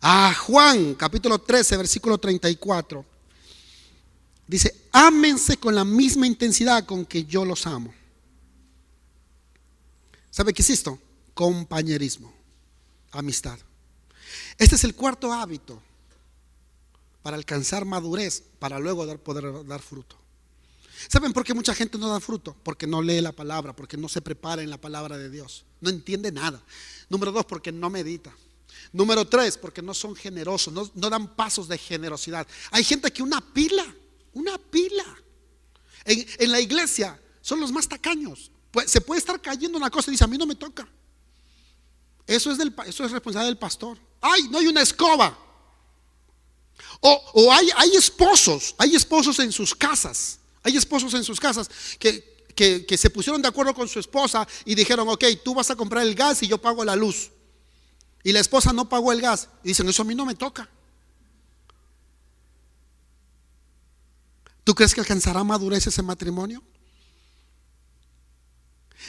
A Juan, capítulo 13, versículo 34. Dice: ámense con la misma intensidad con que yo los amo. ¿Sabe qué es esto? Compañerismo, amistad. Este es el cuarto hábito para alcanzar madurez, para luego poder dar fruto. ¿Saben por qué mucha gente no da fruto? Porque no lee la palabra, porque no se prepara en la palabra de Dios, no entiende nada. Número 2, porque no medita. Número 3, porque no son generosos, no dan pasos de generosidad. Hay gente que una pila en la iglesia son los más tacaños. Pues se puede estar cayendo una cosa y dice: a mí no me toca. Eso es responsabilidad del pastor. Ay, no hay una escoba. O hay esposos en sus casas. Hay esposos en sus casas que se pusieron de acuerdo con su esposa y dijeron: ok, tú vas a comprar el gas y yo pago la luz. Y la esposa no pagó el gas. Y dicen: eso a mí no me toca. ¿Tú crees que alcanzará madurez ese matrimonio?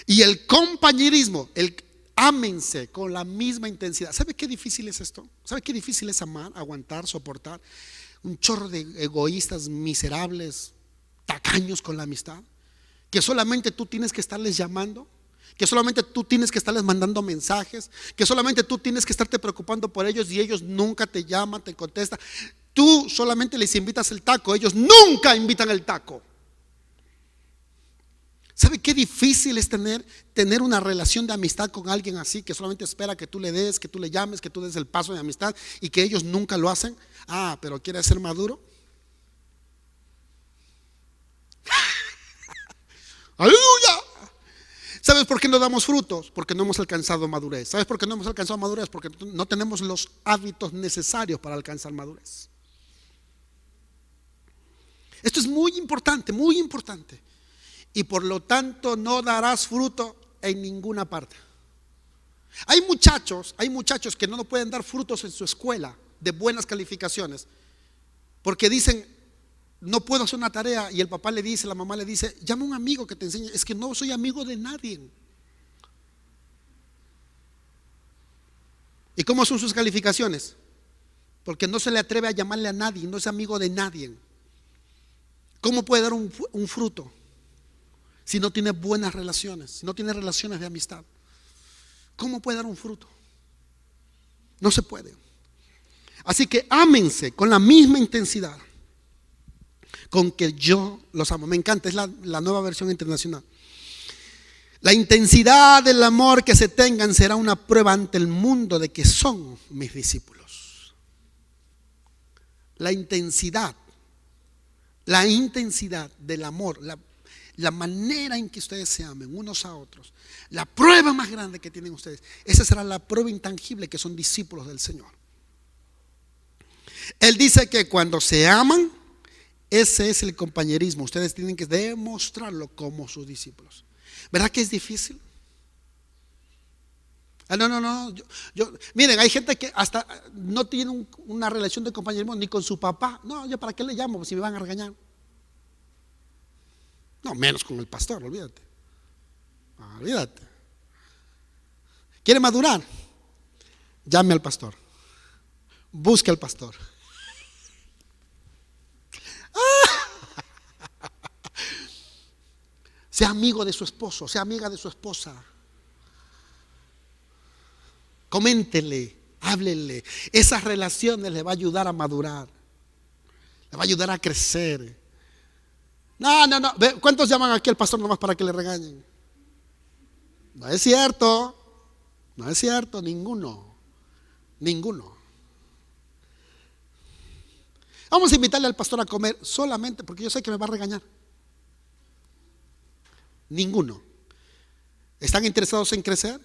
Y el compañerismo, ámense con la misma intensidad. ¿Sabe qué difícil es esto? ¿Sabe qué difícil es amar, aguantar, soportar un chorro de egoístas, miserables, tacaños con la amistad? Que solamente tú tienes que estarles llamando, que solamente tú tienes que estarles mandando mensajes, que solamente tú tienes que estarte preocupando por ellos y ellos nunca te llaman, te contestan. Tú solamente les invitas el taco, ellos nunca invitan el taco. ¿Sabe qué difícil es tener una relación de amistad con alguien así, que solamente espera que tú le des, que tú le llames, que tú des el paso de amistad y que ellos nunca lo hacen? Ah, pero ¿quiere ser maduro? ¡Aleluya! ¿Sabes por qué no damos frutos? Porque no hemos alcanzado madurez. ¿Sabes por qué no hemos alcanzado madurez? Porque no tenemos los hábitos necesarios para alcanzar madurez. Esto es muy importante, muy importante. Y por lo tanto no darás fruto en ninguna parte. Hay muchachos que no pueden dar frutos en su escuela de buenas calificaciones, porque dicen: no puedo hacer una tarea, y el papá le dice, la mamá le dice: llama a un amigo que te enseñe. Es que no soy amigo de nadie. ¿Y cómo son sus calificaciones? Porque no se le atreve a llamarle a nadie, no es amigo de nadie. ¿Cómo puede dar un fruto si no tiene buenas relaciones, si no tiene relaciones de amistad? ¿Cómo puede dar un fruto? No se puede. Así que ámense con la misma intensidad con que yo los amo. Me encanta, es la nueva versión internacional. La intensidad del amor que se tengan será una prueba ante el mundo de que son mis discípulos. La intensidad del amor, la manera en que ustedes se amen unos a otros, la prueba más grande que tienen ustedes, esa será la prueba intangible que son discípulos del Señor. Él dice que cuando se aman, ese es el compañerismo. Ustedes tienen que demostrarlo como sus discípulos. ¿Verdad que es difícil? No. Miren, hay gente que hasta no tiene una relación de compañerismo ni con su papá. No, ¿yo para qué le llamo si me van a regañar? No, menos con el pastor, olvídate. ¿Quiere madurar? Llame al pastor. Busque al pastor. Sea amigo de su esposo, sea amiga de su esposa. Coméntele, háblele. Esas relaciones le va a ayudar a madurar, le va a ayudar a crecer. No. ¿Cuántos llaman aquí al pastor nomás para que le regañen? No es cierto, ninguno. Vamos a invitarle al pastor a comer solamente porque yo sé que me va a regañar. Ninguno. ¿Están interesados en crecer?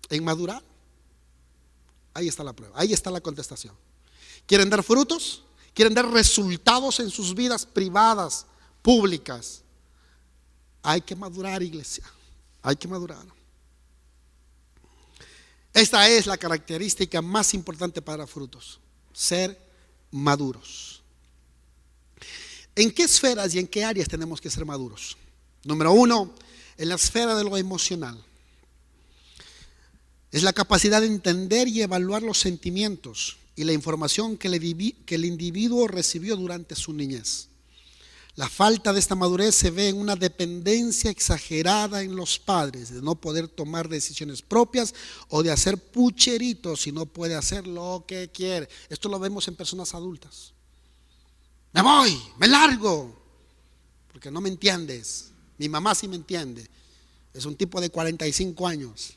¿En madurar? Ahí está la prueba, ahí está la contestación. ¿Quieren dar frutos? ¿Quieren dar resultados en sus vidas privadas, públicas? Hay que madurar, iglesia. Hay que madurar. Esta es la característica más importante para frutos: ser maduros. ¿En qué esferas y en qué áreas tenemos que ser maduros? Número 1, en la esfera de lo emocional. Es la capacidad de entender y evaluar los sentimientos y la información que el individuo recibió durante su niñez. La falta de esta madurez se ve en una dependencia exagerada en los padres, de no poder tomar decisiones propias o de hacer pucheritos si no puede hacer lo que quiere. Esto lo vemos en personas adultas. Me voy, me largo, porque no me entiendes. Mi mamá sí me entiende. Es un tipo de 45 años.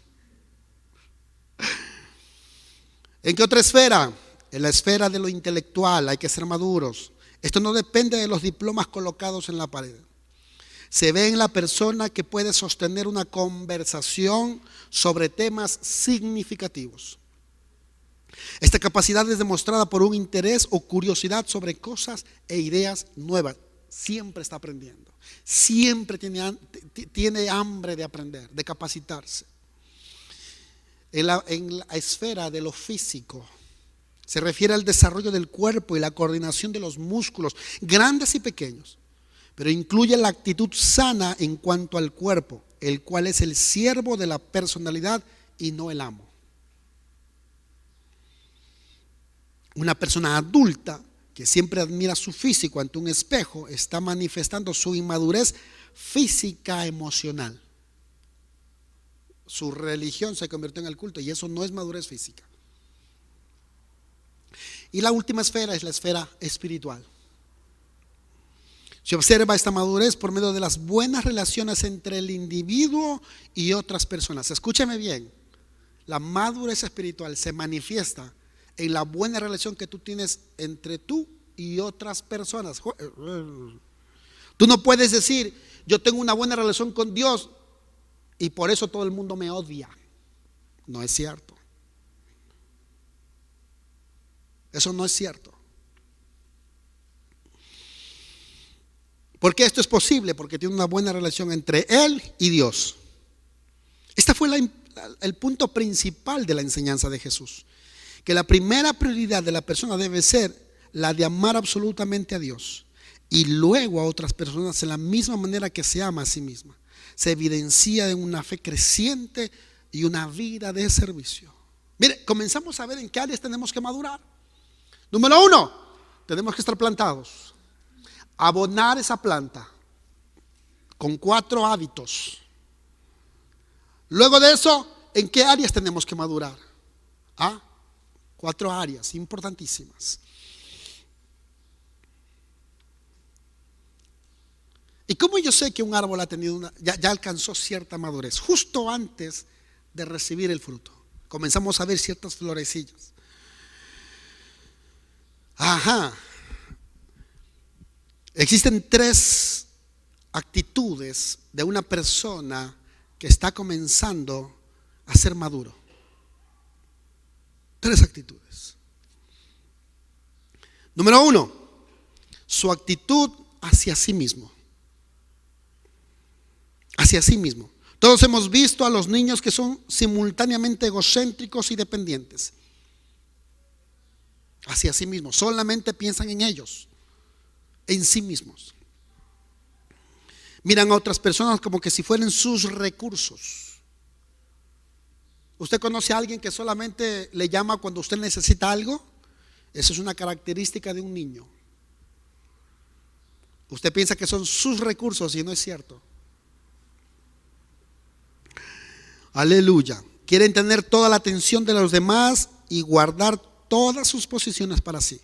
¿En qué otra esfera? En la esfera de lo intelectual hay que ser maduros. Esto no depende de los diplomas colocados en la pared. Se ve en la persona que puede sostener una conversación sobre temas significativos. Esta capacidad es demostrada por un interés o curiosidad sobre cosas e ideas nuevas. Siempre está aprendiendo. Siempre tiene hambre de aprender, de capacitarse. En la esfera de lo físico, se refiere al desarrollo del cuerpo y la coordinación de los músculos, grandes y pequeños, pero incluye la actitud sana en cuanto al cuerpo, el cual es el siervo de la personalidad y no el amo. Una persona adulta que siempre admira su físico ante un espejo está manifestando su inmadurez física emocional. Su religión se convirtió en el culto y eso no es madurez física. Y la última esfera es la esfera espiritual. Se observa esta madurez por medio de las buenas relaciones entre el individuo y otras personas. Escúchame bien, la madurez espiritual se manifiesta en la buena relación que tú tienes entre tú y otras personas. Tú no puedes decir, yo tengo una buena relación con Dios y por eso todo el mundo me odia. No es cierto. Eso no es cierto. ¿Por qué esto es posible? Porque tiene una buena relación entre él y Dios. Este fue el punto principal de la enseñanza de Jesús. Que la primera prioridad de la persona debe ser la de amar absolutamente a Dios y luego a otras personas en la misma manera que se ama a sí misma. Se evidencia en una fe creciente y una vida de servicio. Mire, comenzamos a ver en qué áreas tenemos que madurar. Número 1, tenemos que estar plantados. Abonar esa planta con 4 hábitos. Luego de eso, ¿en qué áreas tenemos que madurar? 4 áreas importantísimas. ¿Y cómo yo sé que un árbol ha tenido ya alcanzó cierta madurez? Justo antes de recibir el fruto, comenzamos a ver ciertas florecillas. Existen 3 actitudes de una persona que está comenzando a ser maduro. 3 actitudes. Número 1, su actitud hacia sí mismo. Hacia sí mismo. Todos hemos visto a los niños que son simultáneamente egocéntricos y dependientes. Hacia sí mismos, solamente piensan en ellos, en sí mismos. Miran a otras personas como que si fueran sus recursos. ¿Usted conoce a alguien que solamente le llama cuando usted necesita algo? Esa es una característica de un niño. Usted piensa que son sus recursos y no es cierto. Aleluya. Quieren tener toda la atención de los demás y guardar todas sus posiciones para sí.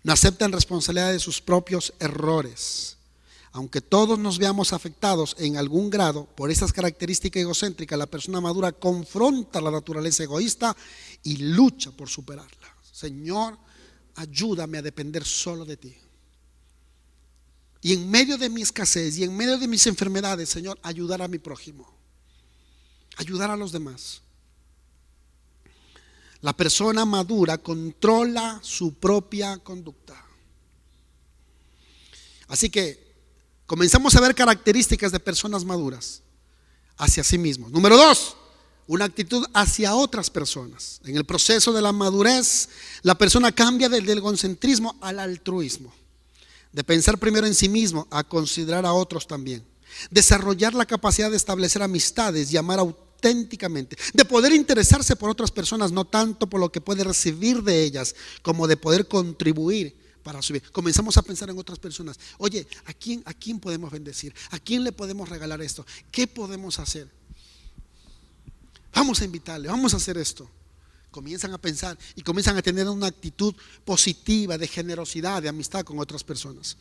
No aceptan responsabilidad de sus propios errores. Aunque todos nos veamos afectados en algún grado por estas características egocéntricas, la persona madura confronta la naturaleza egoísta y lucha por superarla. Señor, ayúdame a depender solo de ti. Y en medio de mi escasez y en medio de mis enfermedades, Señor, ayudar a mi prójimo. Ayudar a los demás. La persona madura controla su propia conducta. Así que comenzamos a ver características de personas maduras hacia sí mismos. Número 2, una actitud hacia otras personas. En el proceso de la madurez, la persona cambia del egocentrismo al altruismo, de pensar primero en sí mismo a considerar a otros también. Desarrollar la capacidad de establecer amistades y amar auténticamente, de poder interesarse por otras personas, no tanto por lo que puede recibir de ellas, como de poder contribuir para su vida. Comenzamos a pensar en otras personas. Oye, a quién podemos bendecir? ¿A quién le podemos regalar esto? ¿Qué podemos hacer? Vamos a invitarle, vamos a hacer esto. Comienzan a pensar y comienzan a tener una actitud positiva de generosidad, de amistad con otras personas.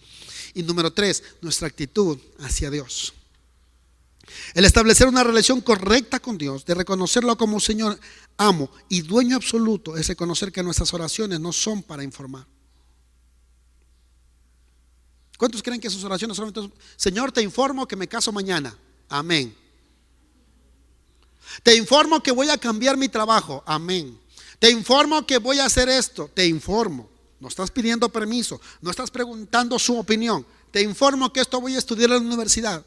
Y número 3, nuestra actitud hacia Dios. El establecer una relación correcta con Dios, de reconocerlo como Señor, amo y dueño absoluto, es reconocer que nuestras oraciones no son para informar. ¿Cuántos creen que sus oraciones solamente Señor, te informo que me caso mañana? Amén. Te informo que voy a cambiar mi trabajo. Amén. Te informo que voy a hacer esto. Te informo. No estás pidiendo permiso. No estás preguntando su opinión. Te informo que esto voy a estudiar en la universidad.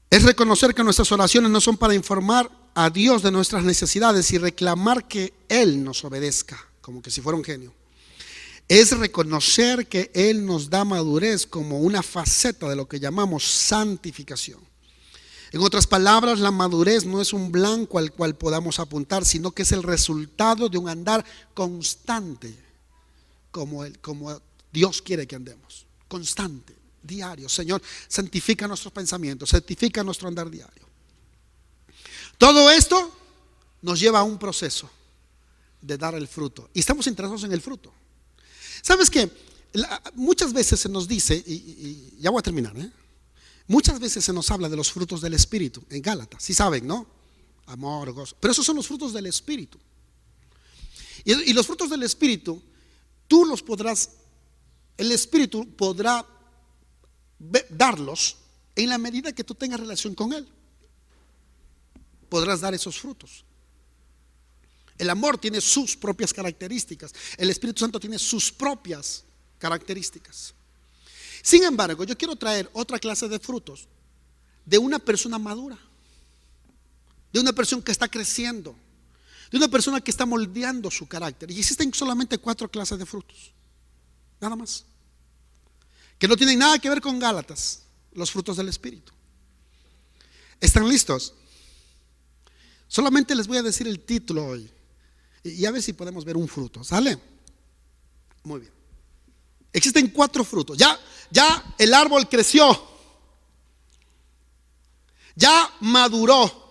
Es reconocer que nuestras oraciones no son para informar a Dios de nuestras necesidades y reclamar que Él nos obedezca, como que si fuera un genio. Es reconocer que Él nos da madurez como una faceta de lo que llamamos santificación. En otras palabras, la madurez no es un blanco al cual podamos apuntar, sino que es el resultado de un andar constante, como Dios quiere que andemos, constante, diario. Señor, santifica nuestros pensamientos, santifica nuestro andar diario. Todo esto nos lleva a un proceso de dar el fruto, y estamos interesados en el fruto. ¿Sabes qué? Muchas veces se nos dice, y ya voy a terminar, muchas veces se nos habla de los frutos del Espíritu en Gálatas, sí saben, ¿no? Amor, gozo, pero esos son los frutos del Espíritu. Y los frutos del Espíritu, tú los podrás, el Espíritu podrá darlos en la medida que tú tengas relación con Él. Podrás dar esos frutos. El amor tiene sus propias características. El Espíritu Santo tiene sus propias características. Sin embargo, yo quiero traer otra clase de frutos de una persona madura, de una persona que está creciendo, de una persona que está moldeando su carácter. Y existen solamente 4 clases de frutos, nada más, que no tienen nada que ver con Gálatas, los frutos del Espíritu. ¿Están listos? Solamente les voy a decir el título hoy y a ver si podemos ver un fruto. ¿Sale? Muy bien. Existen 4 frutos. Ya el árbol creció, ya maduró.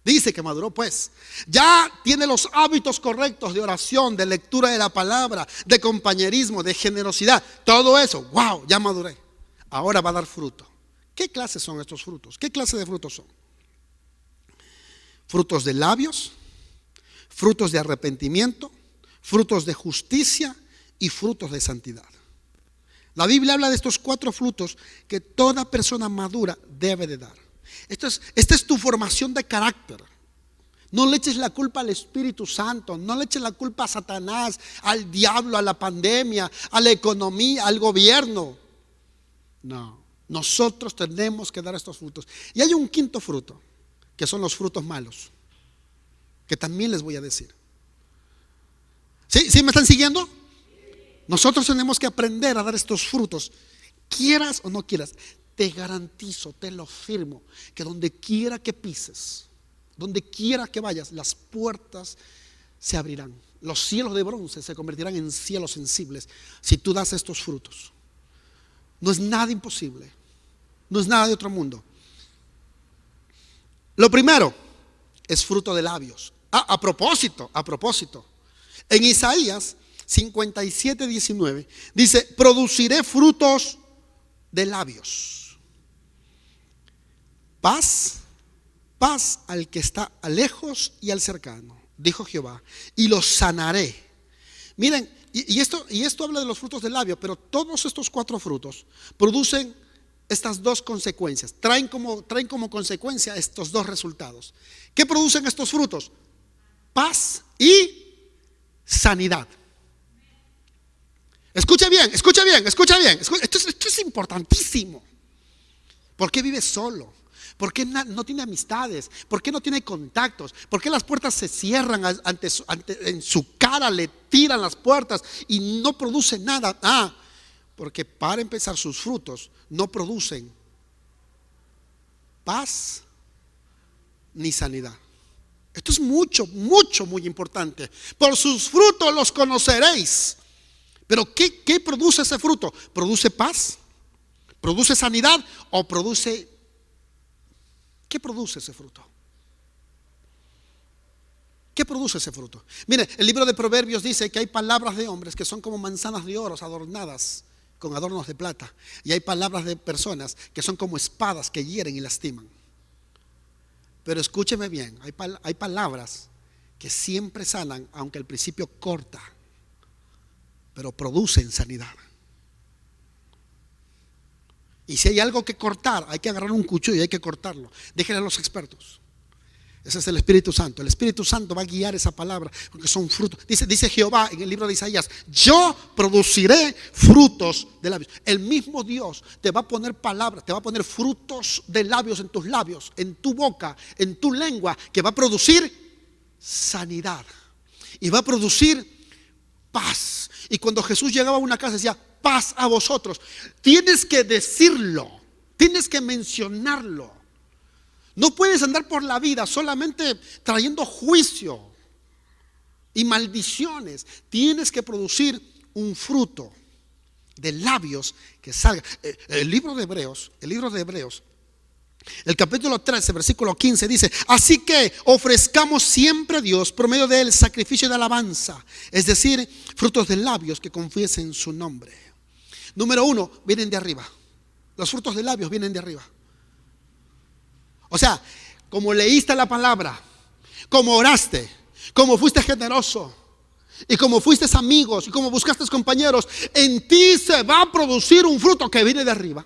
Dice que maduró, pues. Ya tiene los hábitos correctos de oración, de lectura de la palabra, de compañerismo, de generosidad. Todo eso, wow, ya maduré. Ahora va a dar fruto. ¿Qué clases son estos frutos? ¿Qué clase de frutos son? Frutos de labios, frutos de arrepentimiento, frutos de justicia y frutos de santidad. La Biblia habla de estos 4 frutos que toda persona madura debe de dar. Esta es tu formación de carácter. No le eches la culpa al Espíritu Santo, no le eches la culpa a Satanás, al diablo, a la pandemia, a la economía, al gobierno. No, nosotros tenemos que dar estos frutos. Y hay un 5.º fruto, que son los frutos malos, que también les voy a decir. ¿Sí me están siguiendo? Nosotros tenemos que aprender a dar estos frutos, quieras o no quieras. Te garantizo, te lo firmo, que donde quiera que pises, donde quiera que vayas, las puertas se abrirán. Los cielos de bronce se convertirán en cielos sensibles si tú das estos frutos. No es nada imposible, no es nada de otro mundo. Lo primero es fruto de labios. A propósito, en Isaías 57:19 dice: produciré frutos de labios. Paz al que está lejos y al cercano, dijo Jehová, y los sanaré. Miren, y esto habla de los frutos del labio, pero todos estos 4 frutos producen estas 2 consecuencias, traen como consecuencia estos 2 resultados. ¿Qué producen estos frutos? Paz y sanidad. Escucha bien. Esto es importantísimo. ¿Por qué vive solo? ¿Por qué no tiene amistades? ¿Por qué no tiene contactos? ¿Por qué las puertas se cierran en su cara? Le tiran las puertas y no produce nada. Porque para empezar, sus frutos no producen paz ni sanidad. Esto es muy importante. Por sus frutos los conoceréis. Pero ¿qué produce ese fruto? ¿Produce paz? ¿Produce sanidad? ¿O produce? ¿Qué produce ese fruto? ¿Qué produce ese fruto? Mire, el libro de Proverbios dice que hay palabras de hombres que son como manzanas de oro adornadas con adornos de plata. Y hay palabras de personas que son como espadas que hieren y lastiman. Pero escúcheme bien, hay palabras que siempre sanan, aunque al principio corta, pero producen sanidad. Y si hay algo que cortar, hay que agarrar un cuchillo y hay que cortarlo. Déjenle a los expertos. Ese es el Espíritu Santo. El Espíritu Santo va a guiar esa palabra, porque son frutos. Dice Jehová en el libro de Isaías: yo produciré frutos de labios. El mismo Dios te va a poner palabras, te va a poner frutos de labios en tus labios, en tu boca, en tu lengua, que va a producir sanidad y va a producir paz. Y cuando Jesús llegaba a una casa decía: paz a vosotros. Tienes que decirlo, tienes que mencionarlo. No puedes andar por la vida solamente trayendo juicio y maldiciones. Tienes que producir un fruto de labios que salga. El libro de Hebreos, el capítulo 13, versículo 15 dice: así que ofrezcamos siempre a Dios por medio de él sacrificio de alabanza, es decir, frutos de labios que confiesen su nombre. Número 1, vienen de arriba. Los frutos de labios vienen de arriba. O sea, como leíste la palabra, como oraste, como fuiste generoso y como fuiste amigos y como buscaste compañeros, en ti se va a producir un fruto que viene de arriba,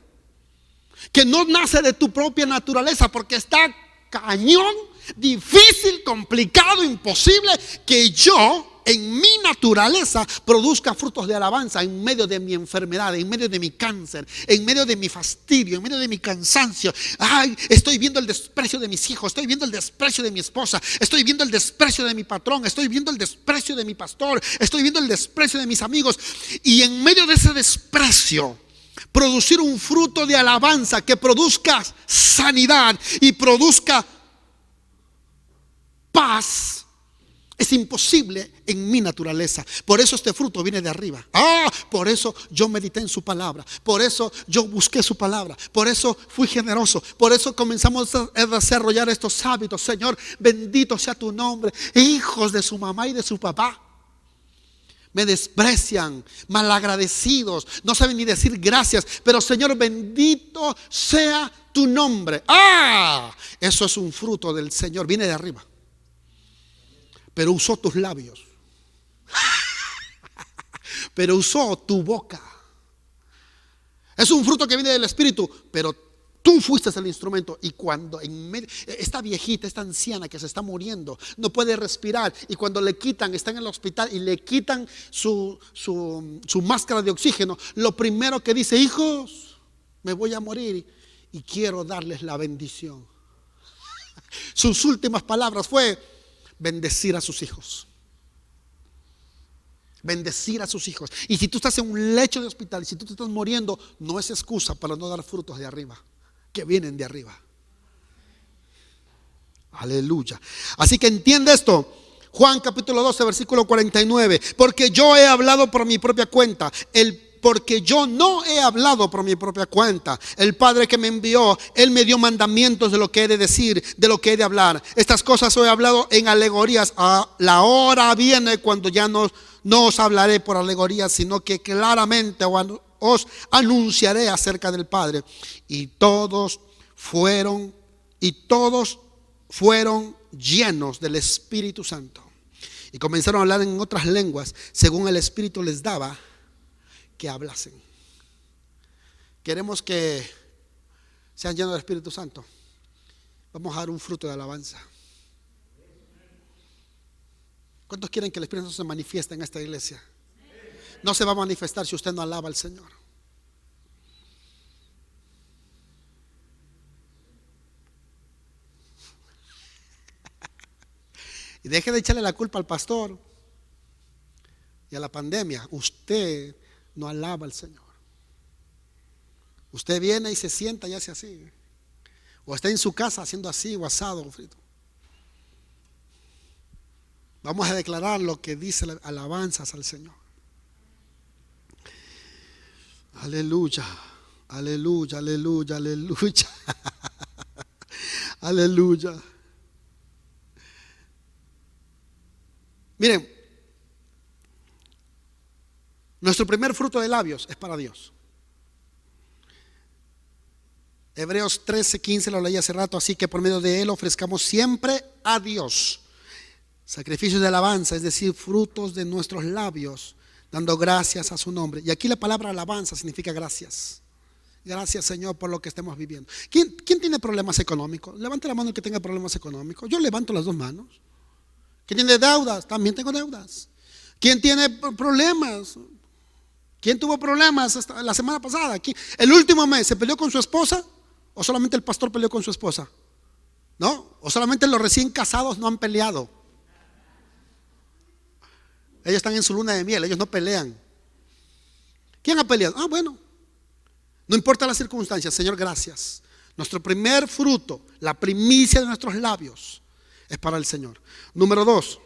que no nace de tu propia naturaleza, porque está cañón, difícil, complicado, imposible que yo en mi naturaleza produzca frutos de alabanza en medio de mi enfermedad, en medio de mi cáncer, en medio de mi fastidio, en medio de mi cansancio. Ay, estoy viendo el desprecio de mis hijos, estoy viendo el desprecio de mi esposa, estoy viendo el desprecio de mi patrón, estoy viendo el desprecio de mi pastor, estoy viendo el desprecio de mis amigos. Y en medio de ese desprecio, producir un fruto de alabanza que produzca sanidad y produzca paz es imposible en mi naturaleza. Por eso este fruto viene de arriba. Por eso yo medité en su palabra, por eso yo busqué su palabra, por eso fui generoso, por eso comenzamos a desarrollar estos hábitos. Señor, bendito sea tu nombre. Hijos de su mamá y de su papá me desprecian, malagradecidos, no saben ni decir gracias, pero Señor, bendito sea tu nombre. Eso es un fruto del Señor, viene de arriba. Pero usó tus labios, pero usó tu boca. Es un fruto que viene del Espíritu, pero tú fuiste el instrumento. Y cuando en medio, esta viejita, esta anciana que se está muriendo, no puede respirar, y cuando le quitan, está en el hospital y le quitan su máscara de oxígeno, lo primero que dice: hijos, me voy a morir y quiero darles la bendición. Sus últimas palabras fue bendecir a sus hijos. Bendecir a sus hijos. Y si tú estás en un lecho de hospital, y si tú te estás muriendo, no es excusa para no dar frutos de arriba, que vienen de arriba. Aleluya. Así que entiende esto. Juan capítulo 12, versículo 49. Porque yo he hablado por mi propia cuenta. Porque yo no he hablado por mi propia cuenta. El Padre que me envió, Él me dio mandamientos de lo que he de decir, de lo que he de hablar. Estas cosas os he hablado en alegorías. La hora viene cuando ya no os hablaré por alegorías, sino que claramente os anunciaré acerca del Padre. Y todos fueron llenos del Espíritu Santo. Y comenzaron a hablar en otras lenguas, según el Espíritu les daba que hablasen. Queremos que sean llenos del Espíritu Santo. Vamos a dar un fruto de alabanza. ¿Cuántos quieren que el Espíritu Santo se manifieste en esta iglesia? No se va a manifestar si usted no alaba al Señor. Y deje de echarle la culpa al pastor y a la pandemia. Usted no alaba al Señor. Usted viene y se sienta y hace así. O está en su casa haciendo así, o asado o frito. Vamos a declarar lo que dice las alabanzas al Señor. Aleluya, aleluya, aleluya, aleluya. Aleluya. Miren, nuestro primer fruto de labios es para Dios. Hebreos 13:15 lo leí hace rato. Así que por medio de él ofrezcamos siempre a Dios sacrificios de alabanza, es decir, frutos de nuestros labios, dando gracias a su nombre. Y aquí la palabra alabanza significa gracias. Gracias, Señor, por lo que estemos viviendo. ¿Quién tiene problemas económicos? Levante la mano el que tenga problemas económicos. Yo levanto las dos manos. ¿Quién tiene deudas? También tengo deudas. ¿Quién tiene problemas? ¿Quién tuvo problemas la semana pasada? ¿El último mes se peleó con su esposa? ¿O solamente el pastor peleó con su esposa? ¿No? ¿O solamente los recién casados no han peleado? Ellos están en su luna de miel, ellos no pelean. ¿Quién ha peleado? Bueno. No importa las circunstancias, Señor, gracias. Nuestro primer fruto, la primicia de nuestros labios, es para el Señor. Número 2,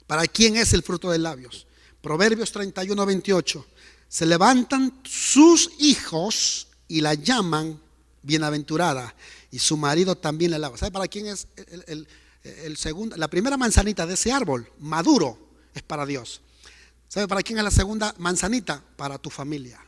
¿para quién es el fruto de labios? Proverbios 31:28. Se levantan sus hijos y la llaman bienaventurada, y su marido también la alaba. ¿Sabe para quién es el segundo? La primera manzanita de ese árbol maduro es para Dios. ¿Sabe para quién es la segunda manzanita? Para tu familia.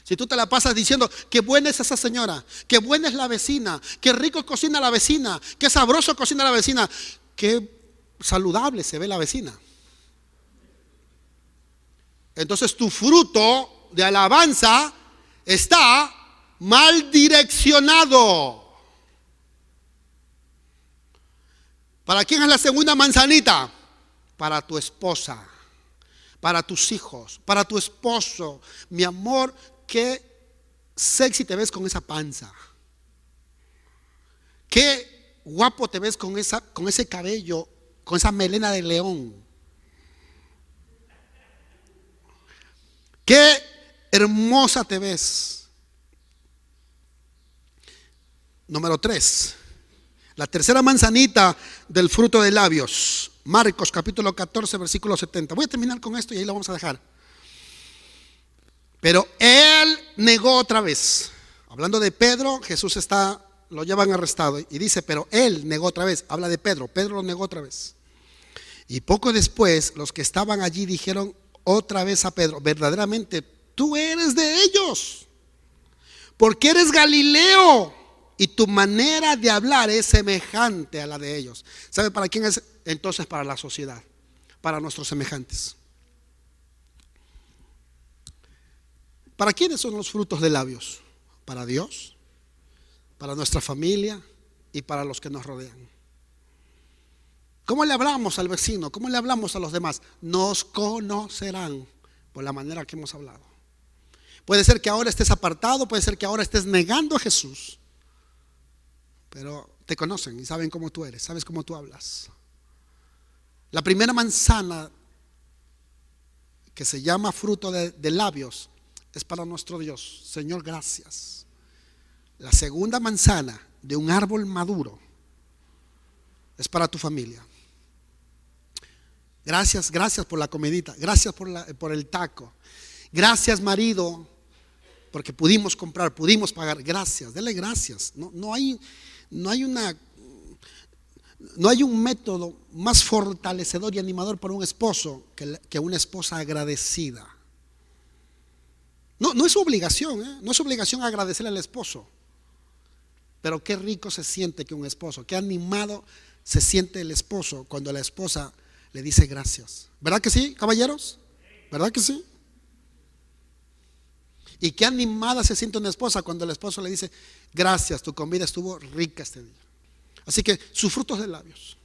Si tú te la pasas diciendo qué buena es esa señora, qué buena es la vecina, qué rico cocina la vecina, qué sabroso cocina la vecina, qué saludable se ve la vecina, entonces tu fruto de alabanza está mal direccionado. ¿Para quién es la segunda manzanita? Para tu esposa, para tus hijos, para tu esposo. Mi amor, qué sexy te ves con esa panza. Qué guapo te ves con ese cabello, con esa melena de león. Qué hermosa te ves. Número 3. La tercera manzanita del fruto de labios. Marcos capítulo 14 versículo 70. Voy a terminar con esto y ahí lo vamos a dejar. Pero él negó otra vez. Hablando de Pedro, Jesús lo llevan arrestado y dice, pero él negó otra vez. Habla de Pedro, Pedro lo negó otra vez. Y poco después los que estaban allí dijeron otra vez a Pedro, verdaderamente tú eres de ellos, porque eres Galileo y tu manera de hablar es semejante a la de ellos. ¿Sabe para quién es? Entonces para la sociedad, para nuestros semejantes. ¿Para quiénes son los frutos de labios? Para Dios, para nuestra familia y para los que nos rodean. ¿Cómo le hablamos al vecino? ¿Cómo le hablamos a los demás? Nos conocerán por la manera que hemos hablado. Puede ser que ahora estés apartado, puede ser que ahora estés negando a Jesús, pero te conocen y saben cómo tú eres, sabes cómo tú hablas. La primera manzana que se llama fruto de labios es para nuestro Dios. Señor, gracias. La segunda manzana de un árbol maduro es para tu familia. Gracias por la comidita. Gracias por el taco. Gracias, marido, porque pudimos comprar, pudimos pagar. Gracias, dele gracias. No hay un método más fortalecedor y animador para un esposo que una esposa agradecida. No es su obligación, no es su obligación agradecerle al esposo. Pero qué rico se siente que un esposo, qué animado se siente el esposo cuando la esposa le dice gracias. ¿Verdad que sí, caballeros? ¿Verdad que sí? Y qué animada se siente una esposa cuando el esposo le dice gracias, tu comida estuvo rica este día. Así que sus frutos de labios.